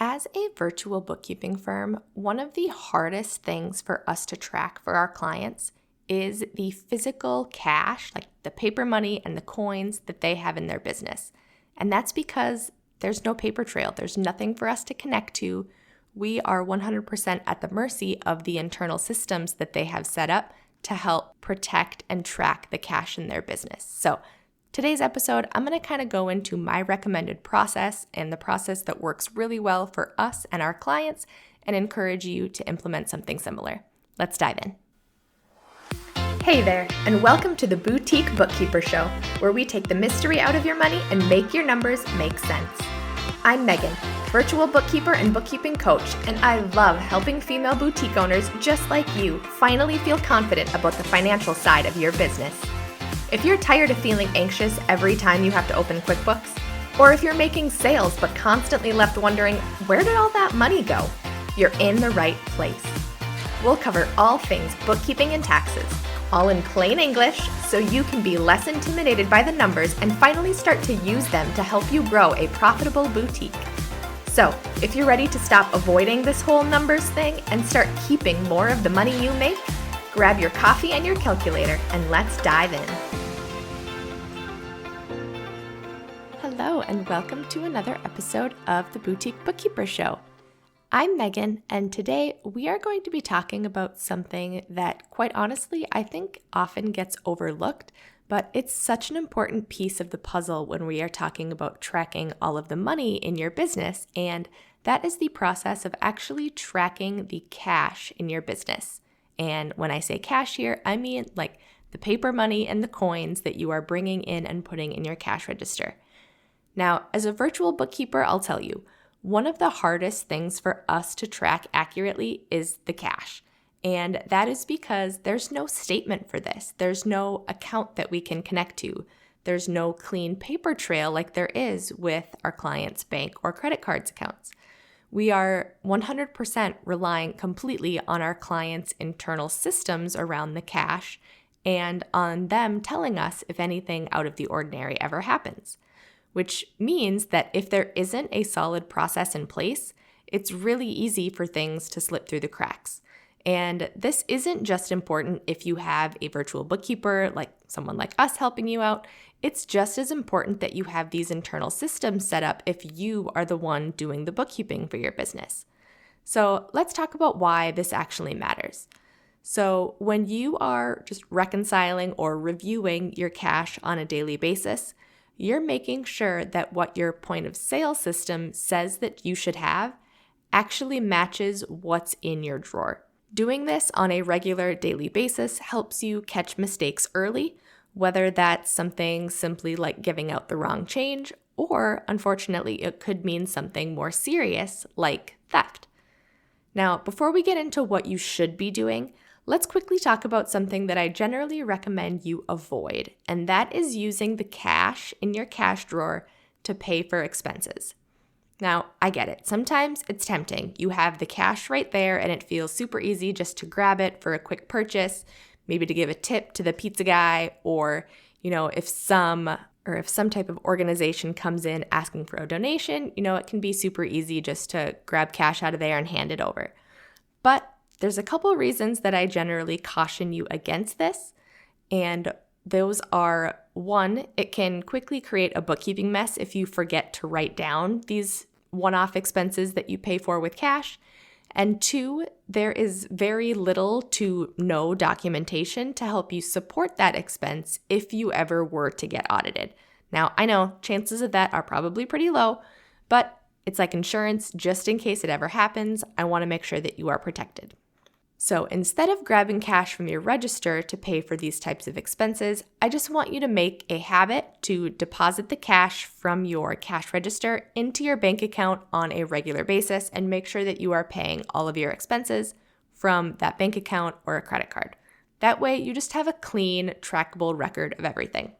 As a virtual bookkeeping firm, one of the hardest things for us to track for our clients is the physical cash, like the paper money and the coins that they have in their business. And that's because there's no paper trail. There's nothing for us to connect to. We are 100% at the mercy of the internal systems that they have set up to help protect and track the cash in their business. So today's episode, I'm going to kind of go into my recommended process and the process that works really well for us and our clients and encourage you to implement something similar. Let's dive in. Hey there, and welcome to the Boutique Bookkeeper Show, where we take the mystery out of your money and make your numbers make sense. I'm Megan, virtual bookkeeper and bookkeeping coach, and I love helping female boutique owners just like you finally feel confident about the financial side of your business. If you're tired of feeling anxious every time you have to open QuickBooks, or if you're making sales but constantly left wondering, where did all that money go? You're in the right place. We'll cover all things bookkeeping and taxes, all in plain English, so you can be less intimidated by the numbers and finally start to use them to help you grow a profitable boutique. So, if you're ready to stop avoiding this whole numbers thing and start keeping more of the money you make, grab your coffee and your calculator and let's dive in. Hello, and welcome to another episode of the Boutique Bookkeeper Show. I'm Megan, and today we are going to be talking about something that, quite honestly, I think often gets overlooked, but it's such an important piece of the puzzle when we are talking about tracking all of the money in your business, and that is the process of actually tracking the cash in your business. And when I say cash here, I mean like the paper money and the coins that you are bringing in and putting in your cash register. Now, as a virtual bookkeeper, I'll tell you, one of the hardest things for us to track accurately is the cash. And that is because there's no statement for this. There's no account that we can connect to. There's no clean paper trail like there is with our clients' bank or credit cards accounts. We are 100% relying completely on our clients' internal systems around the cash and on them telling us if anything out of the ordinary ever happens. Which means that if there isn't a solid process in place, it's really easy for things to slip through the cracks. And this isn't just important if you have a virtual bookkeeper, like someone like us helping you out. It's just as important that you have these internal systems set up if you are the one doing the bookkeeping for your business. So let's talk about why this actually matters. So when you are just reconciling or reviewing your cash on a daily basis, you're making sure that what your point of sale system says that you should have actually matches what's in your drawer. Doing this on a regular daily basis helps you catch mistakes early, whether that's something simply like giving out the wrong change, or unfortunately, it could mean something more serious like theft. Now, before we get into what you should be doing, let's quickly talk about something that I generally recommend you avoid, and that is using the cash in your cash drawer to pay for expenses. Now, I get it. Sometimes it's tempting. You have the cash right there and it feels super easy just to grab it for a quick purchase, maybe to give a tip to the pizza guy, or, if some type of organization comes in asking for a donation, it can be super easy just to grab cash out of there and hand it over. But there's a couple of reasons that I generally caution you against this, and those are, one, it can quickly create a bookkeeping mess if you forget to write down these one-off expenses that you pay for with cash, and two, there is very little to no documentation to help you support that expense if you ever were to get audited. Now, I know chances of that are probably pretty low, but it's like insurance. Just in case it ever happens, I want to make sure that you are protected. So instead of grabbing cash from your register to pay for these types of expenses, I just want you to make a habit to deposit the cash from your cash register into your bank account on a regular basis and make sure that you are paying all of your expenses from that bank account or a credit card. That way you just have a clean, trackable record of everything.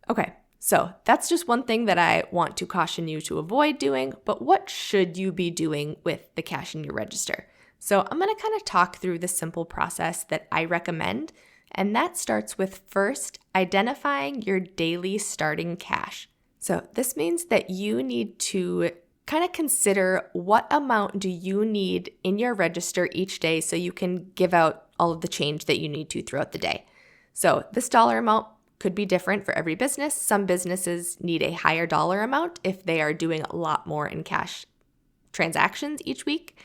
Okay, so that's just one thing that I want to caution you to avoid doing, but what should you be doing with the cash in your register? So I'm going to kind of talk through the simple process that I recommend, and that starts with first identifying your daily starting cash. So this means that you need to kind of consider what amount do you need in your register each day so you can give out all of the change that you need to throughout the day. So this dollar amount could be different for every business. Some businesses need a higher dollar amount if they are doing a lot more in cash transactions each week.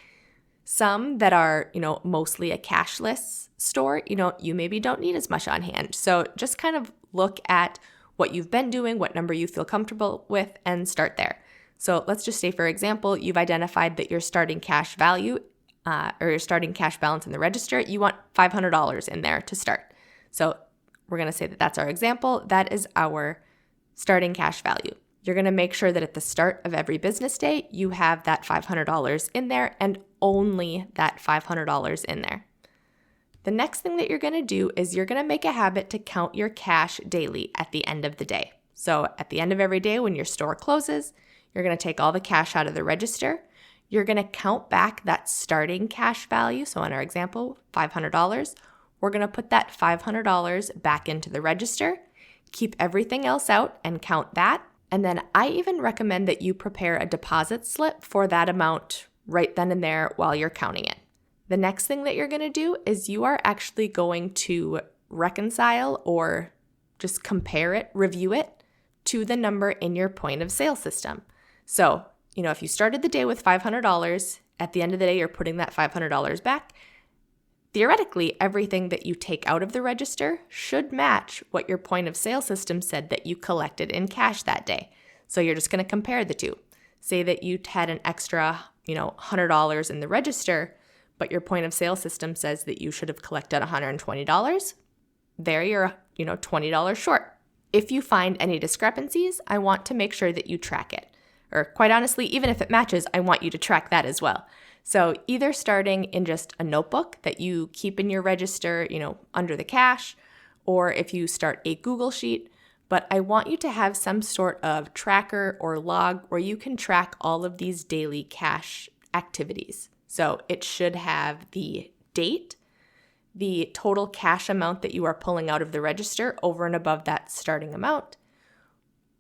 Some that are, mostly a cashless store, you maybe don't need as much on hand. So just kind of look at what you've been doing, what number you feel comfortable with, and start there. So let's just say, for example, you've identified that your starting cash value or your starting cash balance in the register, you want $500 in there to start. So we're going to say that that's our example. That is our starting cash value. You're going to make sure that at the start of every business day, you have that $500 in there and only that $500 in there. The next thing that you're going to do is you're going to make a habit to count your cash daily at the end of the day. So at the end of every day when your store closes, you're going to take all the cash out of the register. You're going to count back that starting cash value. So in our example, $500, we're going to put that $500 back into the register, keep everything else out and count that. And then I even recommend that you prepare a deposit slip for that amount right then and there while you're counting it. The next thing that you're going to do is you are actually going to reconcile or just compare it, review it to the number in your point of sale system. So, if you started the day with $500, at the end of the day, you're putting that $500 back. Theoretically, everything that you take out of the register should match what your point of sale system said that you collected in cash that day. So you're just going to compare the two. Say that you had an extra, $100 in the register, but your point of sale system says that you should have collected $120. There you're, $20 short. If you find any discrepancies, I want to make sure that you track it. Or quite honestly, even if it matches, I want you to track that as well. So either starting in just a notebook that you keep in your register, under the cash, or if you start a Google sheet, but I want you to have some sort of tracker or log where you can track all of these daily cash activities. So it should have the date, the total cash amount that you are pulling out of the register over and above that starting amount.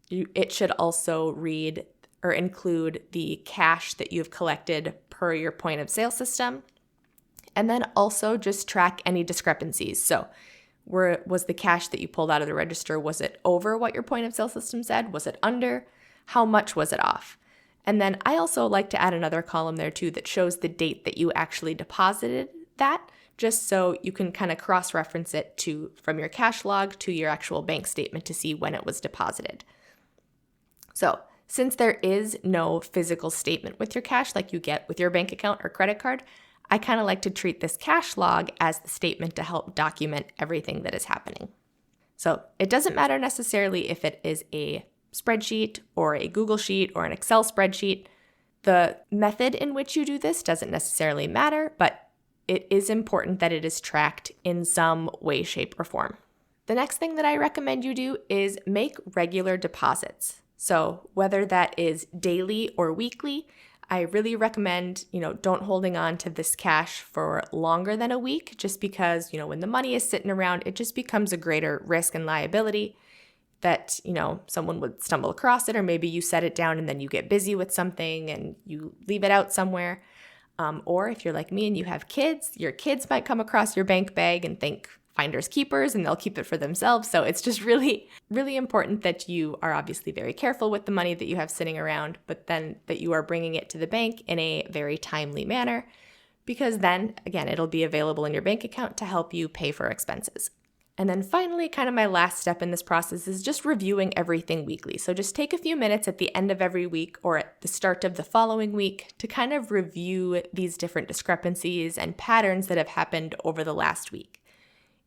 It should also read or include the cash that you've collected per your point of sale system. And then also just track any discrepancies. So was the cash that you pulled out of the register, was it over what your point of sale system said? Was it under? How much was it off? And then I also like to add another column there too that shows the date that you actually deposited that, just so you can kind of cross-reference it from your cash log to your actual bank statement to see when it was deposited. So since there is no physical statement with your cash like you get with your bank account or credit card, I kind of like to treat this cash log as the statement to help document everything that is happening. So it doesn't matter necessarily if it is a spreadsheet or a Google sheet or an Excel spreadsheet. The method in which you do this doesn't necessarily matter, but it is important that it is tracked in some way, shape, or form. The next thing that I recommend you do is make regular deposits. So whether that is daily or weekly, I really recommend, don't holding on to this cash for longer than a week, just because, when the money is sitting around, it just becomes a greater risk and liability that, someone would stumble across it, or maybe you set it down and then you get busy with something and you leave it out somewhere. Or if you're like me and you have kids, your kids might come across your bank bag and think finders keepers and they'll keep it for themselves. So it's just really, really important that you are obviously very careful with the money that you have sitting around, but then that you are bringing it to the bank in a very timely manner, because then, again, it'll be available in your bank account to help you pay for expenses. And then finally, kind of my last step in this process is just reviewing everything weekly. So just take a few minutes at the end of every week or at the start of the following week to kind of review these different discrepancies and patterns that have happened over the last week.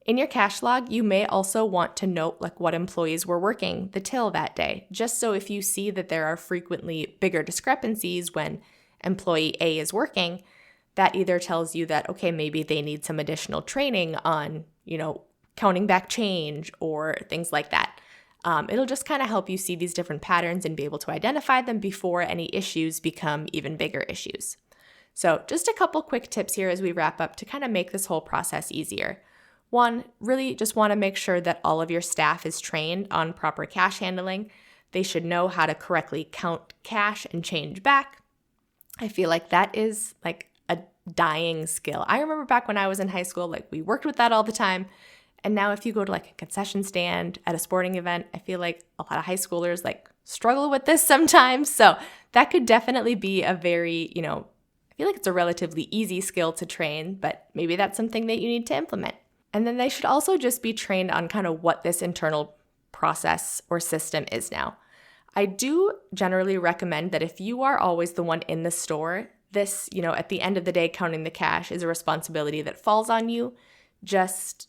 In your cash log, you may also want to note what employees were working the till that day, just so if you see that there are frequently bigger discrepancies when employee A is working, that either tells you that, okay, maybe they need some additional training on, counting back change or things like that. It'll just kind of help you see these different patterns and be able to identify them before any issues become even bigger issues. So just a couple quick tips here as we wrap up to kind of make this whole process easier. One, really just want to make sure that all of your staff is trained on proper cash handling. They should know how to correctly count cash and change back. I feel like that is like a dying skill. I remember back when I was in high school, like we worked with that all the time. And now if you go to like a concession stand at a sporting event, I feel like a lot of high schoolers like struggle with this sometimes. So that could definitely be a very, I feel like it's a relatively easy skill to train, but maybe that's something that you need to implement. And then they should also just be trained on kind of what this internal process or system is now. I do generally recommend that if you are always the one in the store, this, at the end of the day, counting the cash is a responsibility that falls on you. Just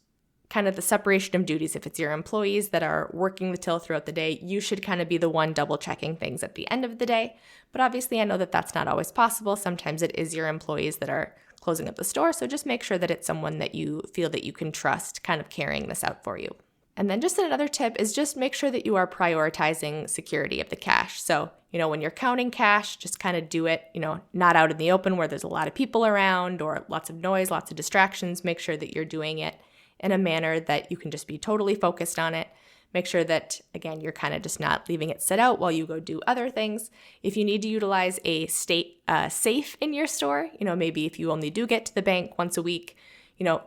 kind of the separation of duties. If it's your employees that are working the till throughout the day, you should kind of be the one double checking things at the end of the day. But obviously, I know that that's not always possible. Sometimes it is your employees that are closing up the store. So just make sure that it's someone that you feel that you can trust kind of carrying this out for you. And then just another tip is just make sure that you are prioritizing security of the cash. So, when you're counting cash, just kind of do it, not out in the open where there's a lot of people around or lots of noise, lots of distractions. Make sure that you're doing it in a manner that you can just be totally focused on it. Make sure that, again, you're kind of just not leaving it sit out while you go do other things. If you need to utilize a safe in your store, maybe if you only do get to the bank once a week,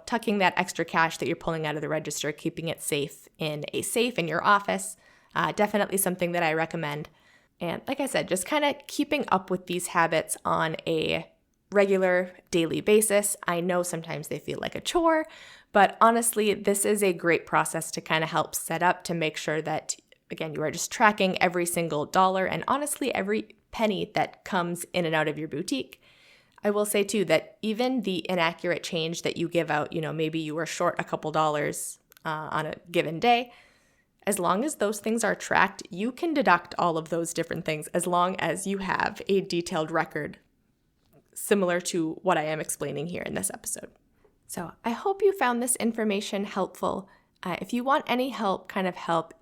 tucking that extra cash that you're pulling out of the register, keeping it safe in a safe in your office, definitely something that I recommend. And like I said, just kind of keeping up with these habits on a regular daily basis. I know sometimes they feel like a chore, but honestly, this is a great process to kind of help set up to make sure that, again, you are just tracking every single dollar and honestly every penny that comes in and out of your boutique. I will say too that even the inaccurate change that you give out, maybe you were short a couple dollars on a given day, as long as those things are tracked, you can deduct all of those different things as long as you have a detailed record similar to what I am explaining here in this episode. So I hope you found this information helpful. If you want any help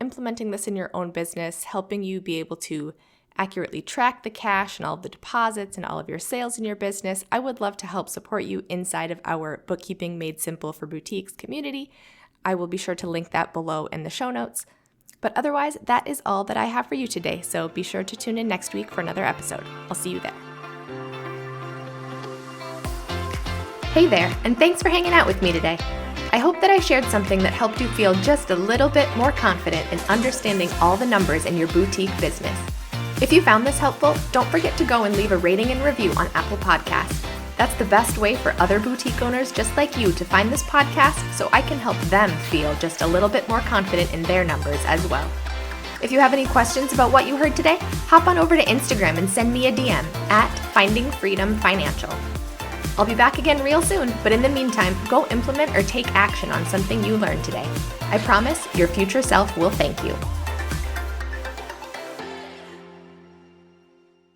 implementing this in your own business, helping you be able to accurately track the cash and all of the deposits and all of your sales in your business, I would love to help support you inside of our Bookkeeping Made Simple for Boutiques community. I will be sure to link that below in the show notes. But otherwise, that is all that I have for you today, so be sure to tune in next week for another episode. I'll see you there. Hey there, and thanks for hanging out with me today. I hope that I shared something that helped you feel just a little bit more confident in understanding all the numbers in your boutique business. If you found this helpful, don't forget to go and leave a rating and review on Apple Podcasts. That's the best way for other boutique owners just like you to find this podcast so I can help them feel just a little bit more confident in their numbers as well. If you have any questions about what you heard today, hop on over to Instagram and send me a DM at Finding Freedom Financial. I'll be back again real soon, but in the meantime, go implement or take action on something you learned today. I promise your future self will thank you.